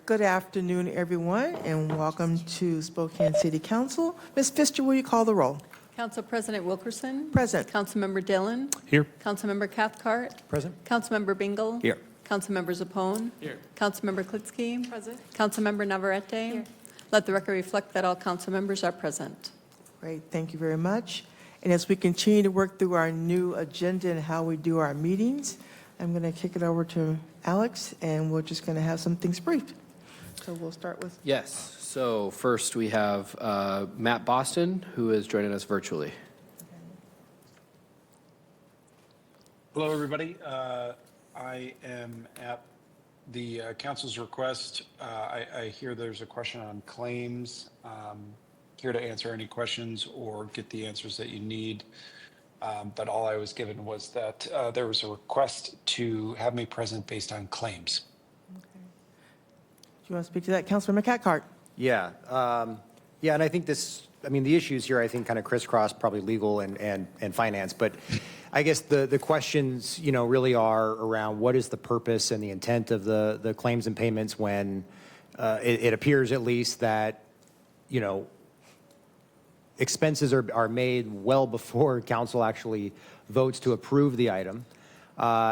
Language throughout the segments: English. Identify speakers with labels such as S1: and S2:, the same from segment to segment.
S1: Good afternoon, everyone, and welcome to Spokane City Council. Ms. Pfister, will you call the roll?
S2: Council President Wilkerson.
S1: Present.
S2: Councilmember Dillon.
S3: Here.
S2: Councilmember Cathcart.
S3: Present.
S2: Councilmember Bingle.
S3: Here.
S2: Councilmember Zepone.
S3: Here.
S2: Councilmember Klitsky.
S4: Present.
S2: Councilmember Navarrete.
S4: Here.
S2: Let the record reflect that all council members are present.
S1: Great, thank you very much. And as we continue to work through our new agenda and how we do our meetings, I'm going to kick it over to Alex, and we're just going to have some things briefed. So we'll start with,
S5: Yes. So first we have Matt Boston, who is joining us virtually.
S6: Hello, everybody. I am at the council's request. I hear there's a question on claims. Here to answer any questions or get the answers that you need. But all I was given was that there was a request to have me present based on claims.
S1: do you want to speak to that, Councilmember Cathcart?
S3: Yeah. Yeah, and I think the issues here, I think, kind of crisscross probably legal and finance. But I guess the questions, really are around what is the purpose and the intent of the claims and payments when it appears at least that, expenses are made well before council actually votes to approve the item.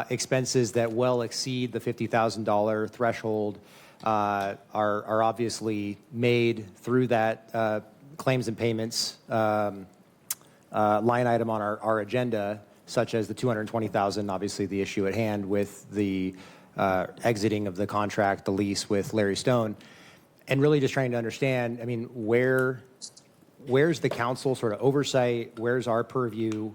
S3: Expenses that well exceed the $50,000 threshold are obviously made through that claims and payments line item on our agenda, such as the $220,000, obviously the issue at hand with the exiting of the contract, the lease with Larry Stone, and really just trying to understand, where's the council sort of oversight, where's our purview,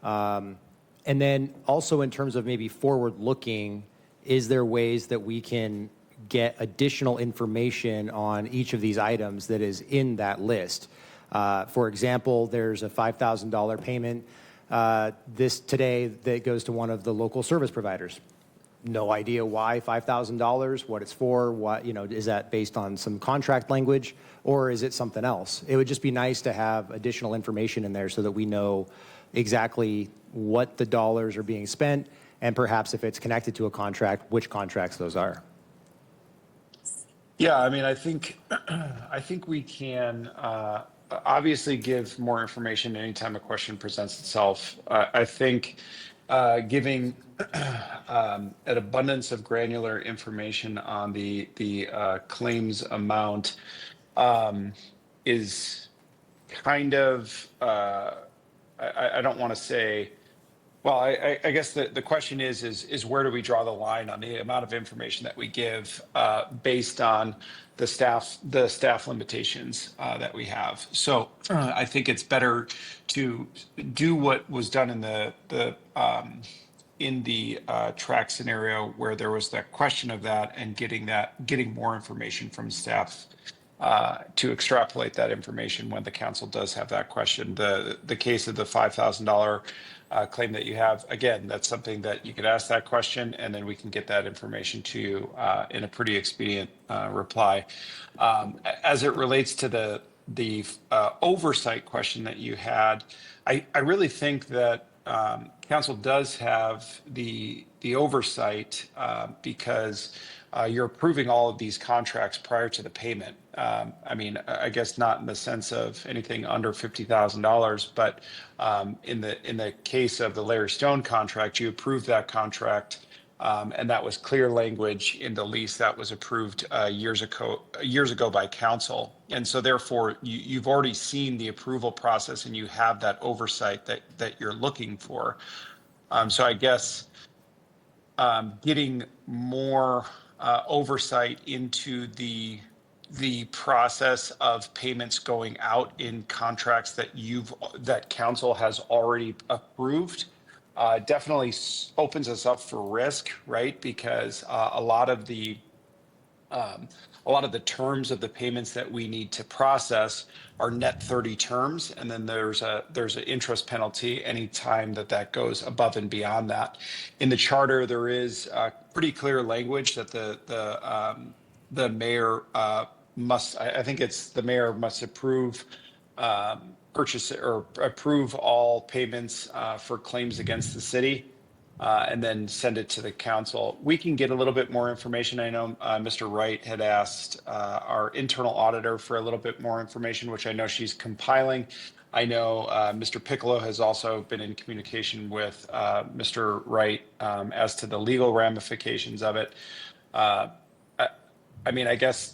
S3: and then also in terms of maybe forward looking, is there ways that we can get additional information on each of these items that is in that list? For example, there's a $5,000 payment today that goes to one of the local service providers. No idea why $5,000, what it's for, what, is that based on some contract language or is it something else? It would just be nice to have additional information in there so that we know exactly what the dollars are being spent and perhaps if it's connected to a contract, which contracts those are.
S6: Yeah, I think we can obviously give more information anytime a question presents itself. I think giving an abundance of granular information on the claims amount is kind of I don't want to say. Well, I guess the question is where do we draw the line on the amount of information that we give based on the staff limitations that we have. So I think it's better to do what was done in the track scenario where there was that question of that and getting more information from staff to extrapolate that information when the council does have that question. The case of the $5,000 claim that you have, again, that's something that you could ask that question and then we can get that information to you in a pretty expedient reply. As it relates to the oversight question that you had, I really think that council does have the oversight because you're approving all of these contracts prior to the payment. I guess not in the sense of anything under $50,000, but in the case of the Larry Stone contract, you approved that contract, and that was clear language in the lease that was approved years ago by council. And so therefore, you've already seen the approval process and you have that oversight that you're looking for. So I guess getting more oversight into the process of payments going out in contracts that council has already approved definitely opens us up for risk, right? Because a lot of the terms of the payments that we need to process are net 30 terms, and then there's an interest penalty anytime that goes above and beyond that. In the charter, there is pretty clear language that the mayor must. I think it's the mayor must approve purchase or approve all payments for claims against the city. and then send it to the council. We can get a little bit more information. I know Mr. Wright had asked our internal auditor for a little bit more information, which I know she's compiling. I know Mr. Piccolo has also been in communication with Mr. Wright as to the legal ramifications of it. I mean, I guess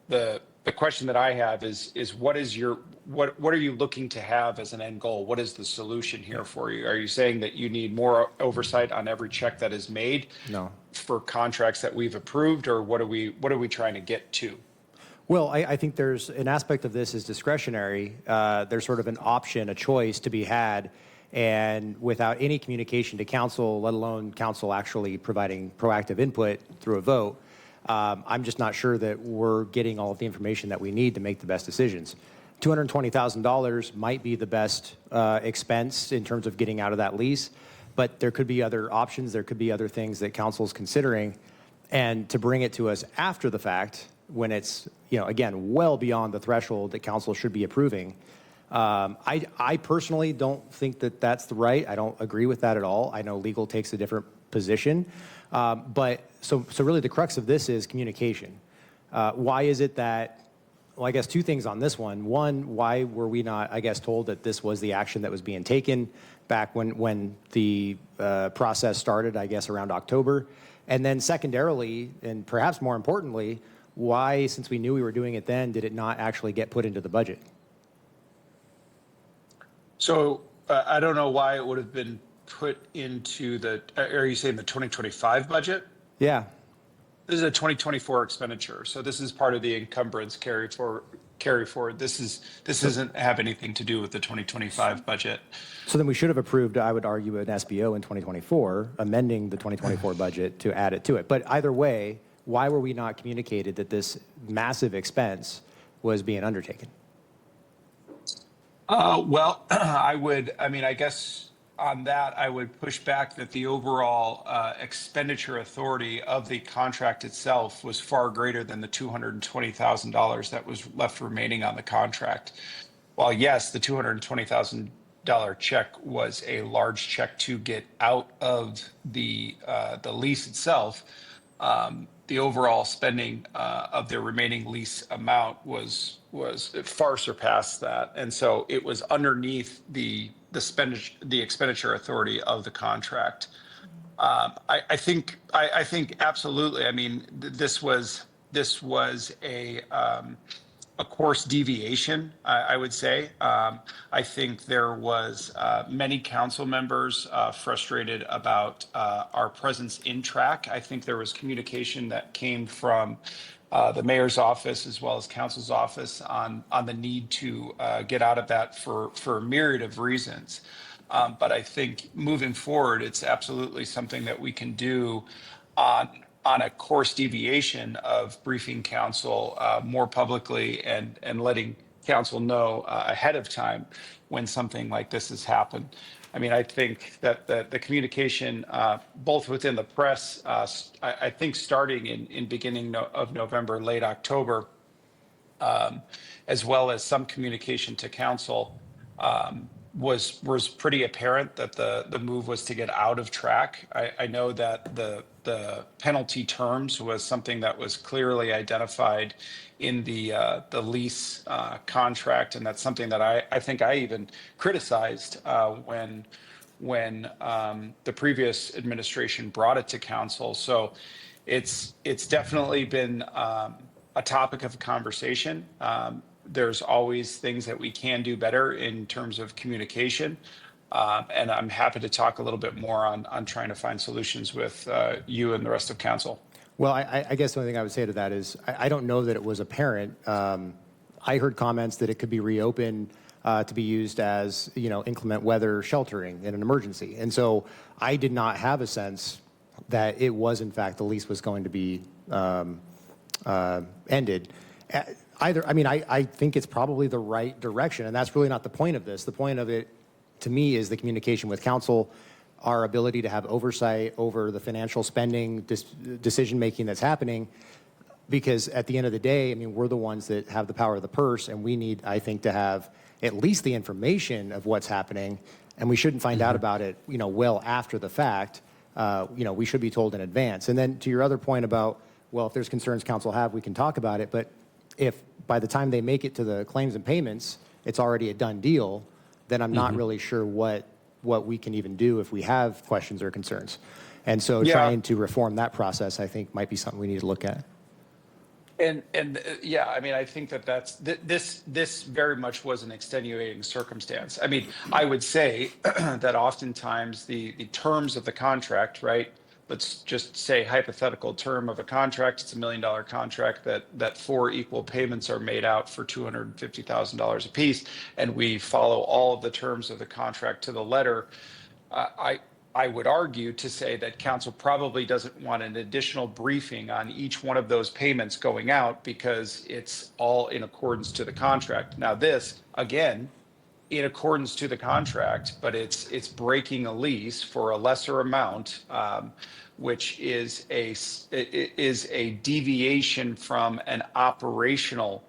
S6: the question that I have is what are you looking to have as an end goal? What is the solution here for you? Are you saying that you need more oversight on every check that is made?
S3: No.
S6: For contracts that we've approved, or what are we trying to get to?
S3: Well, I think there's an aspect of this is discretionary. There's sort of an option, a choice to be had, and without any communication to council, let alone council actually providing proactive input through a vote, I'm just not sure that we're getting all of the information that we need to make the best decisions. $220,000 might be the best expense in terms of getting out of that lease, but there could be other options. There could be other things that council's considering, and to bring it to us after the fact, when it's, again, well beyond the threshold that council should be approving. I personally don't think that that's the right. I don't agree with that at all. I know legal takes a different position. But so really the crux of this is communication. Why is it that, well, I guess two things on this one. One, why were we not, I guess, told that this was the action that was being taken back when the process started, I guess, around October? And then secondarily, and perhaps more importantly, why, since we knew we were doing it then, did it not actually get put into the budget?
S6: So I don't know why it would have been put into are you saying the 2025 budget?
S3: Yeah.
S6: This is a 2024 expenditure. So this is part of the encumbrance carry forward. This doesn't have anything to do with the 2025 budget.
S3: So then we should have approved, I would argue, an SBO in 2024, amending the 2024 budget to add it to it. But either way, why were we not communicated that this massive expense was being undertaken?
S6: Well, I guess on that, I would push back that the overall expenditure authority of the contract itself was far greater than the $220,000 that was left remaining on the contract. While yes, the $220,000 check was a large check to get out of the lease itself, the overall spending of their remaining lease amount was far surpassed that, and so it was underneath the expenditure authority of the contract. I think absolutely. I mean, this was a course deviation, I would say. I think there was many council members frustrated about our presence in track. I think there was communication that came from the mayor's office as well as council's office on the need to get out of that for a myriad of reasons. But I think moving forward, it's absolutely something that we can do on a course deviation of briefing council more publicly and letting council know ahead of time when something like this has happened. I mean, I think that the communication, both within the press, I think starting in beginning of November, late October, as well as some communication to council, was pretty apparent that the move was to get out of track. I know that the penalty terms was something that was clearly identified in the lease contract, and that's something that I think I even criticized when the previous administration brought it to council. So it's definitely been a topic of conversation. There's always things that we can do better in terms of communication. And I'm happy to talk a little bit more on trying to find solutions with you and the rest of council.
S3: Well, I guess the only thing I would say to that is I don't know that it was apparent. I heard comments that it could be reopened to be used as, inclement weather sheltering in an emergency. And so I did not have a sense that it was, in fact, the lease was going to be ended. I think it's probably the right direction, and that's really not the point of this. The point of it, to me, is the communication with council, our ability to have oversight over the financial spending, decision-making that's happening, because at the end of the day, we're the ones that have the power of the purse, and we need, I think, to have at least the information of what's happening, and we shouldn't find out about it, well after the fact, we should be told in advance. And then to your other point about, well, if there's concerns council have, we can talk about it. But if by the time they make it to the claims and payments, it's already a done deal, then I'm not really sure what we can even do if we have questions or concerns. And so
S6: Yeah.
S3: trying to reform that process, I think, might be something we need to look at.
S6: Yeah, I mean, I think this very much was an extenuating circumstance. I mean, I would say that oftentimes the terms of the contract, right? Let's just say hypothetical term of a contract, it's $1 million contract that 4 equal payments are made out for $250,000 apiece, and we follow all of the terms of the contract to the letter. I would argue to say that council probably doesn't want an additional briefing on each one of those payments going out because it's all in accordance to the contract. Now this, again, in accordance to the contract, but it's breaking a lease for a lesser amount, which is a deviation from an operational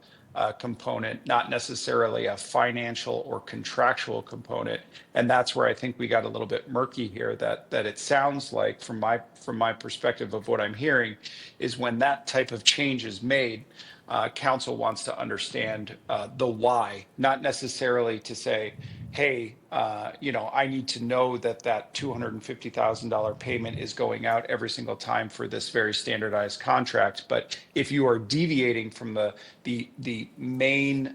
S6: component, not necessarily a financial or contractual component. And that's where I think we got a little bit murky here, that it sounds like from my perspective of what I'm hearing is when that type of change is made, council wants to understand the why, not necessarily to say, hey, I need to know that $250,000 payment is going out every single time for this very standardized contract. But if you are deviating from the main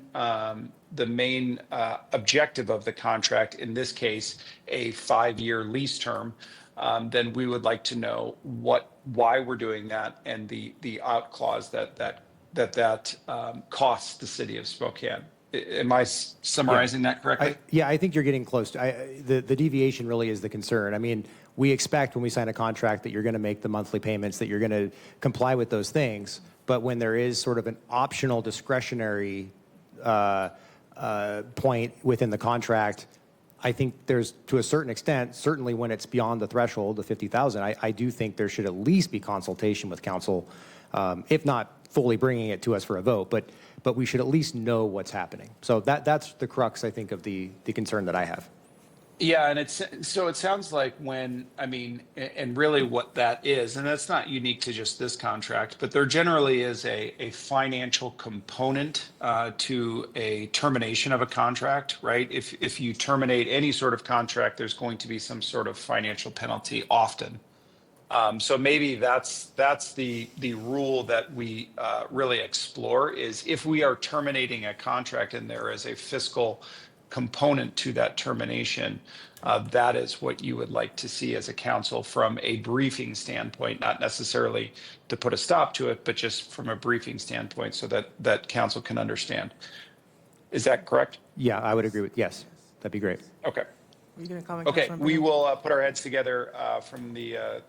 S6: objective of the contract, in this case, a 5-year lease term, then we would like to know why we're doing that and the out clause that costs the city of Spokane. Am I summarizing that correctly?
S3: I think you're getting close to, the deviation really is the concern. I mean, we expect when we sign a contract that you're going to make the monthly payments, that you're going to comply with those things. But when there is sort of an optional discretionary point within the contract, I think there's, to a certain extent, certainly when it's beyond the threshold, the 50,000, I do think there should at least be consultation with council, if not fully bringing it to us for a vote, but we should at least know what's happening. So that's the crux, I think, of the concern that I have.
S6: Yeah, and it sounds like and really what that is, and that's not unique to just this contract, but there generally is a financial component to a termination of a contract, right? If you terminate any sort of contract, there's going to be some sort of financial penalty often. So maybe that's the rule that we really explore, is if we are terminating a contract and there is a fiscal component to that termination, that is what you would like to see as a council from a briefing standpoint, not necessarily to put a stop to it, but just from a briefing standpoint so that council can understand. Is that correct?
S3: Yeah, I would agree with, yes, that'd be great.
S6: Okay.
S1: Are you going to comment?
S6: Okay,
S1: Councilmember
S6: we
S1: Hill?
S6: will put our heads together from the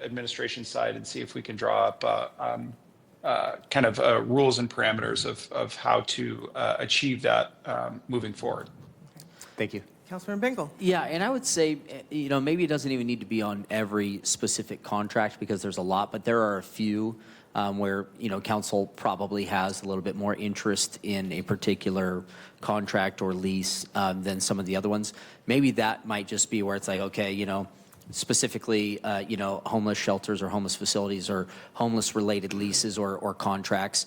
S6: administration side and see if we can draw up kind of rules and parameters of how to achieve that moving forward.
S3: Thank you.
S1: Councilmember Bingle.
S4: Yeah, and I would say, maybe it doesn't even need to be on every specific contract because there's a lot, but there are a few where, council probably has a little bit more interest in a particular contract or lease than some of the other ones. Maybe that might just be where it's like, okay, specifically, homeless shelters or homeless facilities or homeless related leases or contracts.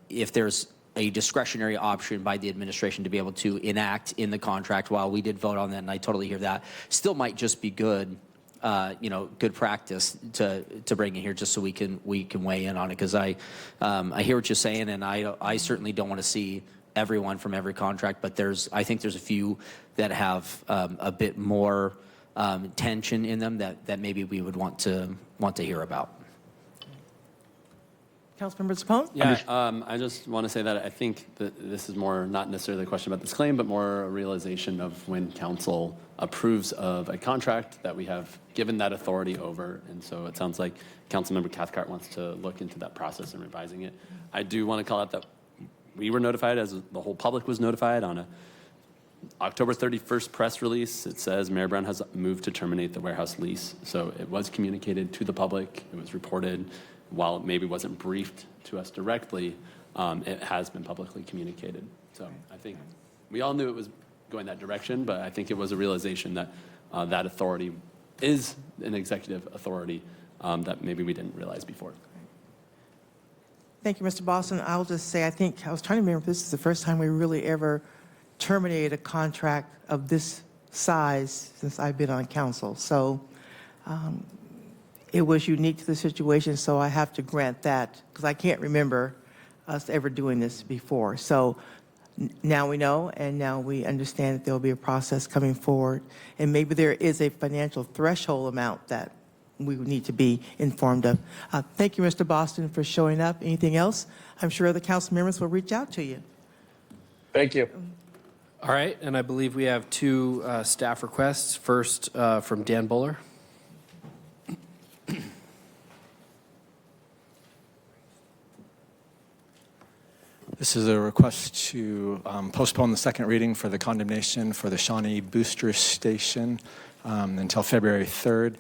S4: If there's a discretionary option by the administration to be able to enact in the contract, while we did vote on that, and I totally hear that, still might just be good, good practice to bring it here just so we can weigh in on it. Because I hear what you're saying, and I certainly don't want to see everyone from every contract, but I think there's a few that have a bit more tension in them that maybe we would want to hear about.
S1: Councilmember Sapone?
S7: Yeah, I just want to say that I think that this is more not necessarily a question about this claim, but more a realization of when council approves of a contract that we have given that authority over. And so it sounds like Councilmember Cathcart wants to look into that process and revising it. I do want to call out that we were notified, as the whole public was notified, on a October 31st press release. It says Mayor Brown has moved to terminate the warehouse lease. So it was communicated to the public. It was reported. While it maybe wasn't briefed to us directly, it has been publicly communicated. So I think we all knew it was going that direction, but I think it was a realization that that authority is an executive authority that maybe we didn't realize before.
S1: Thank you, Mr. Boston. I'll just say, I think, I was trying to remember if this is the first time we really ever terminated a contract of this size since I've been on council. So it was unique to the situation, so I have to grant that, because I can't remember us ever doing this before. So now we know, and now we understand that there will be a process coming forward, and maybe there is a financial threshold amount that we would need to be informed of. Thank you, Mr. Boston, for showing up. Anything else? I'm sure the council members will reach out to you.
S6: Thank you.
S5: All right, and I believe we have two staff requests. First, from Dan Buller.
S8: This is a request to postpone the second reading for the condemnation for the Shawnee Booster Station until February 3rd.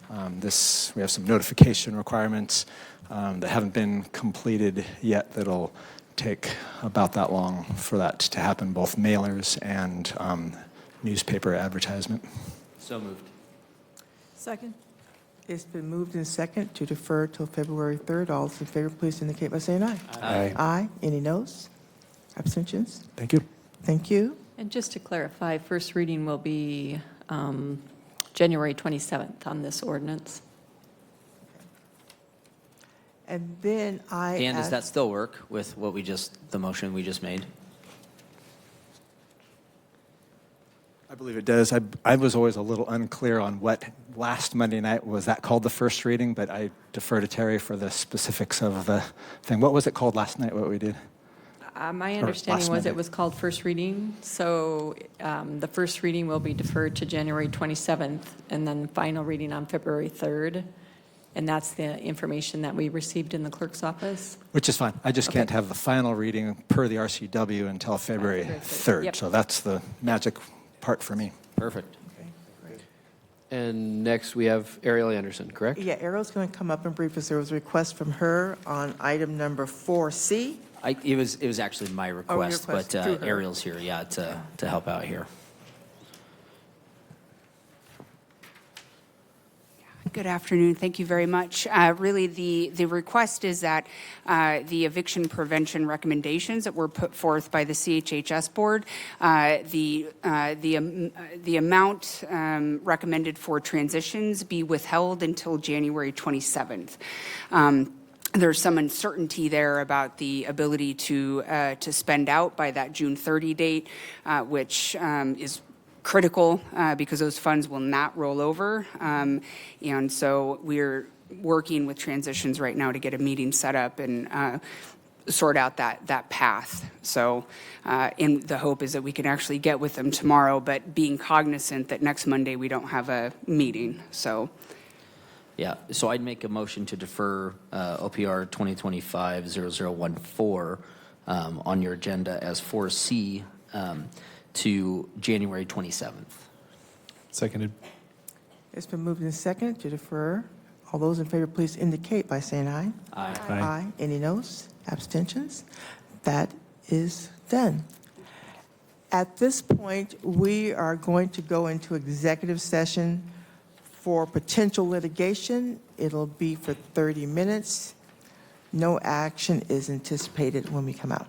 S8: We have some notification requirements that haven't been completed yet that'll take about that long for that to happen, both mailers and newspaper advertisement.
S4: So moved.
S2: Second.
S1: It's been moved in second to defer till February 3rd. All those in favor, please indicate by saying aye.
S8: Aye.
S1: Aye. Any noes? Abstentions?
S8: Thank you.
S1: Thank you.
S2: And just to clarify, first reading will be January 27th on this ordinance.
S1: And then I
S4: Dan, does
S1: ask-
S4: that still work with the motion we just made?
S8: I believe it does. I was always a little unclear on what last Monday night, was that called the first reading? But I defer to Terry for the specifics of the thing. What was it called last night, what we did?
S2: My
S8: Or
S2: understanding
S8: last
S2: was
S8: Monday.
S2: it was called first reading, so the first reading will be deferred to January 27th, and then final reading on February 3rd. And that's the information that we received in the clerk's office.
S8: Which is fine. I just can't
S2: Okay.
S8: have the final reading per the RCW until February
S2: February
S8: 3rd.
S2: Yep.
S8: So that's the magic part for me.
S4: Perfect.
S5: And next, we have Ariel Anderson, correct?
S1: Yeah, Errol's going to come up and brief us. There was a request from her on item number 4C.
S4: It was actually my request,
S1: request
S4: but
S1: through her.
S4: Ariel's here, yeah, to help out here.
S9: Good afternoon. Thank you very much. Really, the request is that the eviction prevention recommendations that were put forth by the CHHS board, the amount recommended for transitions be withheld until January 27th. There's some uncertainty there about the ability to spend out by that June 30 date, which is critical because those funds will not roll over. And so we're working with transitions right now to get a meeting set up and sort out that path. So and the hope is that we can actually get with them tomorrow, but being cognizant that next Monday we don't have a meeting. So
S4: Yeah, so I'd make a motion to defer OPR 2025-0014 on your agenda as 4C to January 27th.
S5: Seconded.
S1: It's been moved in second to defer. All those in favor, please indicate by saying aye.
S4: Aye.
S1: Aye. Any noes? Abstentions? That is done. At this point, we are going to go into executive session for potential litigation. It'll be for 30 minutes. No action is anticipated when we come out.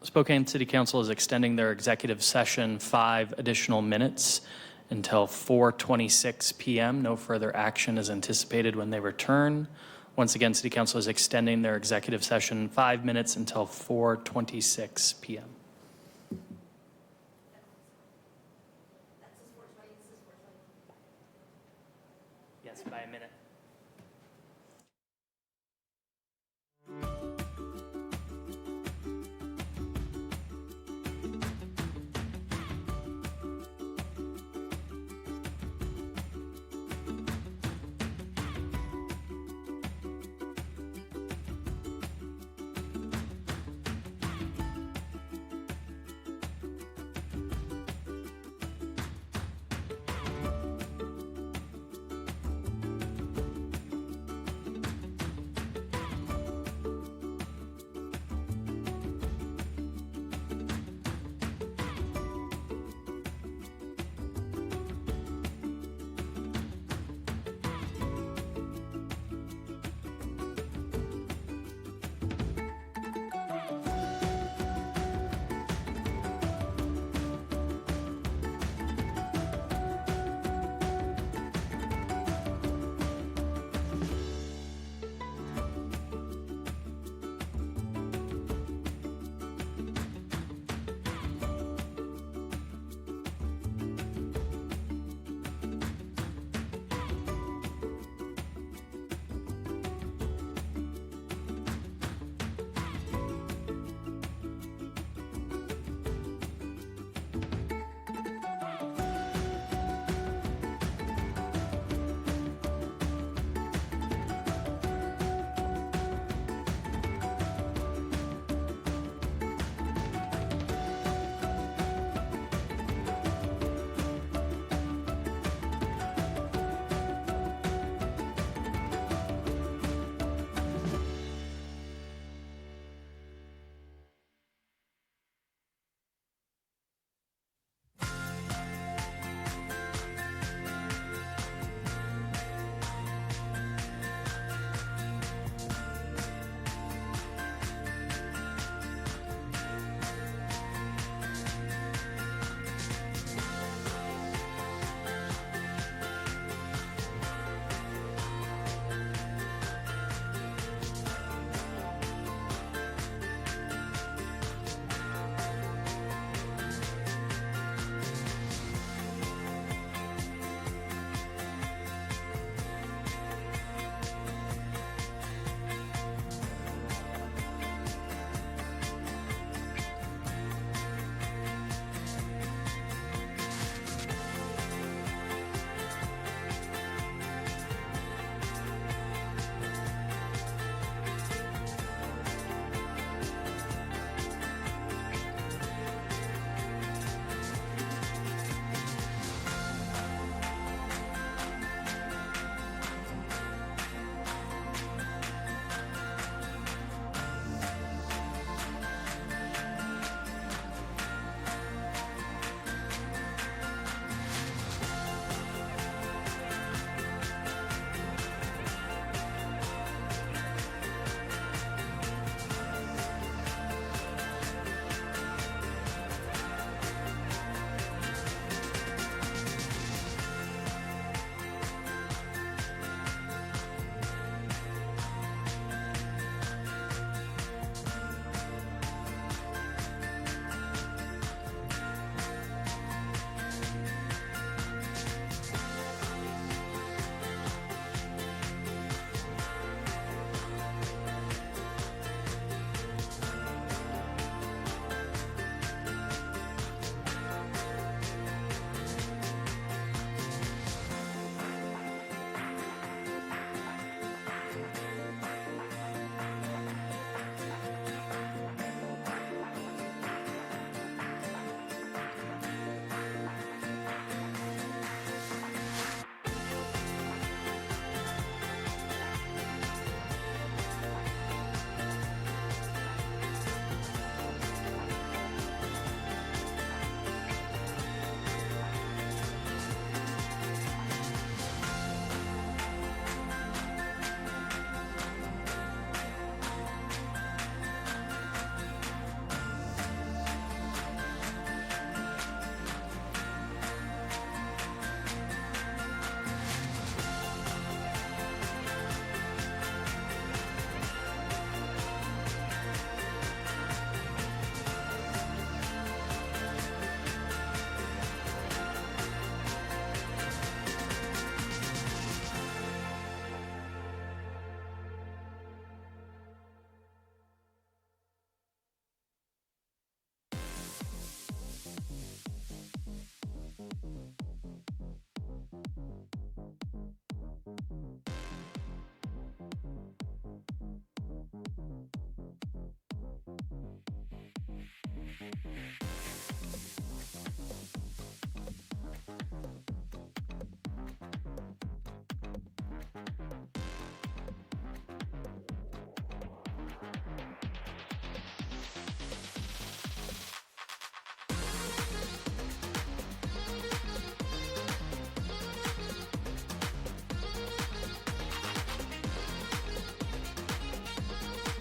S10: Spokane City Council is extending their executive session 5 additional minutes until 4:26 p.m. No further action is anticipated when they return. Once again, City Council is extending their executive session 5 minutes until 4:26 p.m. Yes, by a minute.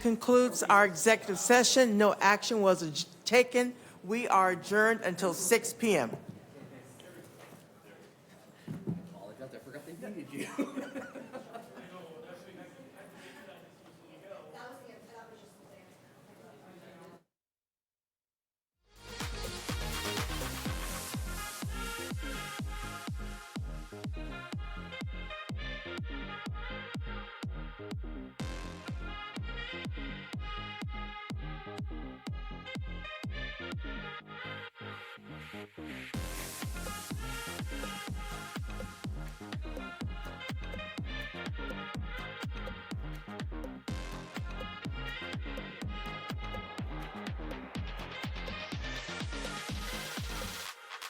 S1: Concludes our executive session. No action was taken. We are adjourned until 6 p.m.